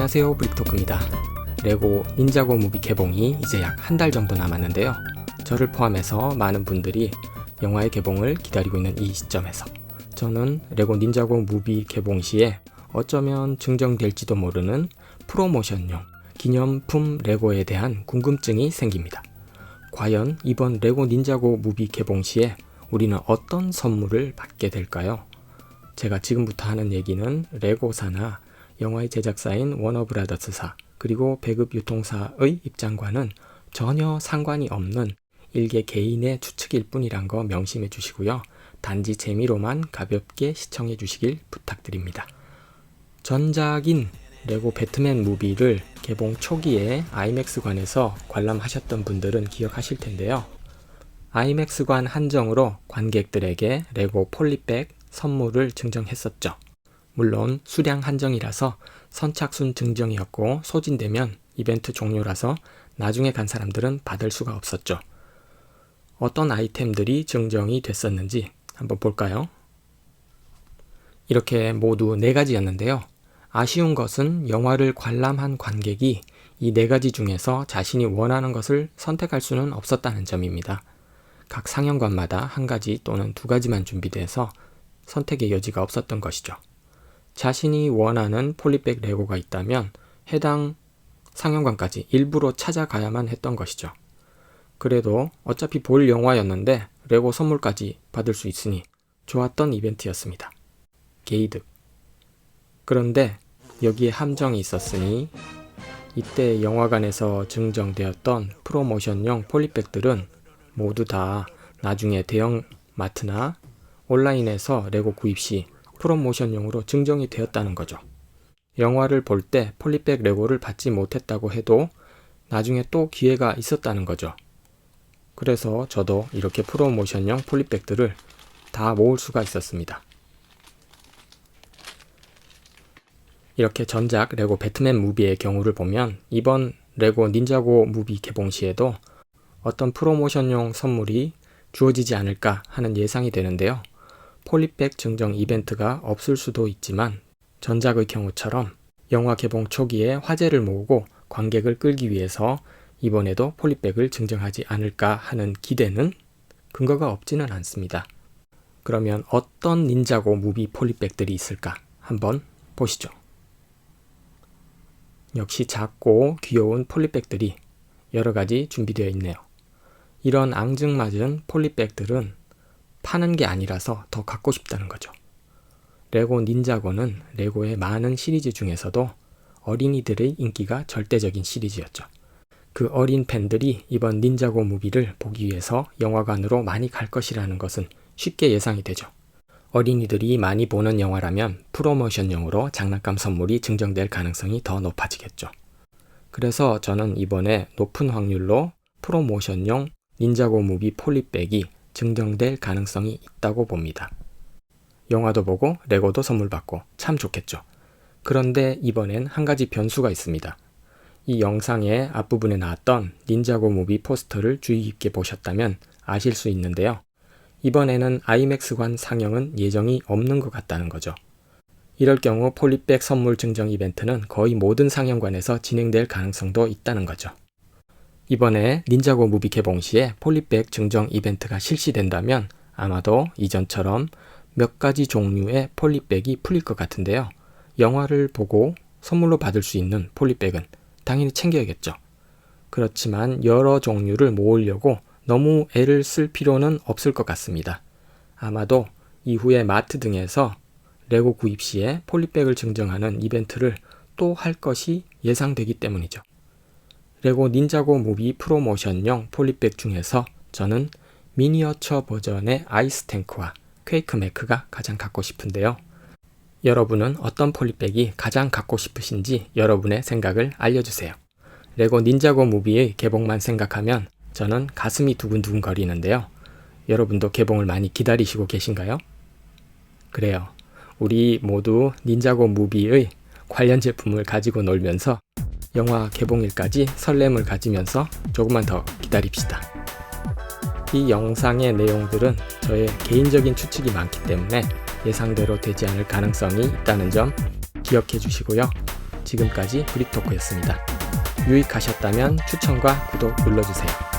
안녕하세요, 브릭토크입니다. 레고 닌자고 무비 개봉이 이제 약 한 달 정도 남았는데요. 저를 포함해서 많은 분들이 영화의 개봉을 기다리고 있는 이 시점에서 저는 레고 닌자고 무비 개봉 시에 어쩌면 증정될지도 모르는 프로모션용 기념품 레고에 대한 궁금증이 생깁니다. 과연 이번 레고 닌자고 무비 개봉 시에 우리는 어떤 선물을 받게 될까요? 제가 지금부터 하는 얘기는 레고사나 영화의 제작사인 워너브라더스사 그리고 배급 유통사의 입장과는 전혀 상관이 없는 일개 개인의 추측일 뿐이란 거 명심해 주시고요. 단지 재미로만 가볍게 시청해 주시길 부탁드립니다. 전작인 레고 배트맨 무비를 개봉 초기에 아이맥스관에서 관람하셨던 분들은 기억하실 텐데요. 아이맥스관 한정으로 관객들에게 레고 폴리백 선물을 증정했었죠. 물론 수량 한정이라서 선착순 증정이었고 소진되면 이벤트 종료라서 나중에 간 사람들은 받을 수가 없었죠. 어떤 아이템들이 증정이 됐었는지 한번 볼까요? 이렇게 모두 4가지였는데요. 아쉬운 것은 영화를 관람한 관객이 이 4가지 중에서 자신이 원하는 것을 선택할 수는 없었다는 점입니다. 각 상영관마다 1가지 또는 2가지만 준비돼서 선택의 여지가 없었던 것이죠. 자신이 원하는 폴리백 레고가 있다면 해당 상영관까지 일부러 찾아가야만 했던 것이죠. 그래도 어차피 볼 영화였는데 레고 선물까지 받을 수 있으니 좋았던 이벤트였습니다. 게이득. 그런데 여기에 함정이 있었으니 이때 영화관에서 증정되었던 프로모션용 폴리백들은 모두 다 나중에 대형 마트나 온라인에서 레고 구입 시 프로모션용으로 증정이 되었다는 거죠. 영화를 볼 때 폴리백 레고를 받지 못했다고 해도 나중에 또 기회가 있었다는 거죠. 그래서 저도 이렇게 프로모션용 폴리백들을 다 모을 수가 있었습니다. 이렇게 전작 레고 배트맨 무비의 경우를 보면 이번 레고 닌자고 무비 개봉 시에도 어떤 프로모션용 선물이 주어지지 않을까 하는 예상이 되는데요. 폴리백 증정 이벤트가 없을 수도 있지만 전작의 경우처럼 영화 개봉 초기에 화제를 모으고 관객을 끌기 위해서 이번에도 폴리백을 증정하지 않을까 하는 기대는 근거가 없지는 않습니다. 그러면 어떤 닌자고 무비 폴리백들이 있을까 한번 보시죠. 역시 작고 귀여운 폴리백들이 여러가지 준비되어 있네요. 이런 앙증맞은 폴리백들은 파는 게 아니라서 더 갖고 싶다는 거죠. 레고 닌자고는 레고의 많은 시리즈 중에서도 어린이들의 인기가 절대적인 시리즈였죠. 그 어린 팬들이 이번 닌자고 무비를 보기 위해서 영화관으로 많이 갈 것이라는 것은 쉽게 예상이 되죠. 어린이들이 많이 보는 영화라면 프로모션용으로 장난감 선물이 증정될 가능성이 더 높아지겠죠. 그래서 저는 이번에 높은 확률로 프로모션용 닌자고 무비 폴리백이 증정될 가능성이 있다고 봅니다. 영화도 보고 레고도 선물 받고 참 좋겠죠. 그런데 이번엔 한 가지 변수가 있습니다. 이 영상의 앞부분에 나왔던 닌자고 무비 포스터를 주의 깊게 보셨다면 아실 수 있는데요. 이번에는 아이맥스관 상영은 예정이 없는 것 같다는 거죠. 이럴 경우 폴리백 선물 증정 이벤트는 거의 모든 상영관에서 진행될 가능성도 있다는 거죠. 이번에 닌자고 무비 개봉 시에 폴리백 증정 이벤트가 실시된다면 아마도 이전처럼 몇 가지 종류의 폴리백이 풀릴 것 같은데요. 영화를 보고 선물로 받을 수 있는 폴리백은 당연히 챙겨야겠죠. 그렇지만 여러 종류를 모으려고 너무 애를 쓸 필요는 없을 것 같습니다. 아마도 이후에 마트 등에서 레고 구입 시에 폴리백을 증정하는 이벤트를 또 할 것이 예상되기 때문이죠. 레고 닌자고 무비 프로모션용 폴리백 중에서 저는 미니어처 버전의 아이스 탱크와 퀘이크 매크가 가장 갖고 싶은데요. 여러분은 어떤 폴리백이 가장 갖고 싶으신지 여러분의 생각을 알려주세요. 레고 닌자고 무비의 개봉만 생각하면 저는 가슴이 두근두근 거리는데요. 여러분도 개봉을 많이 기다리시고 계신가요? 그래요. 우리 모두 닌자고 무비의 관련 제품을 가지고 놀면서 영화 개봉일까지 설렘을 가지면서 조금만 더 기다립시다. 이 영상의 내용들은 저의 개인적인 추측이 많기 때문에 예상대로 되지 않을 가능성이 있다는 점 기억해 주시고요. 지금까지 브릭토크였습니다. 유익하셨다면 추천과 구독 눌러주세요.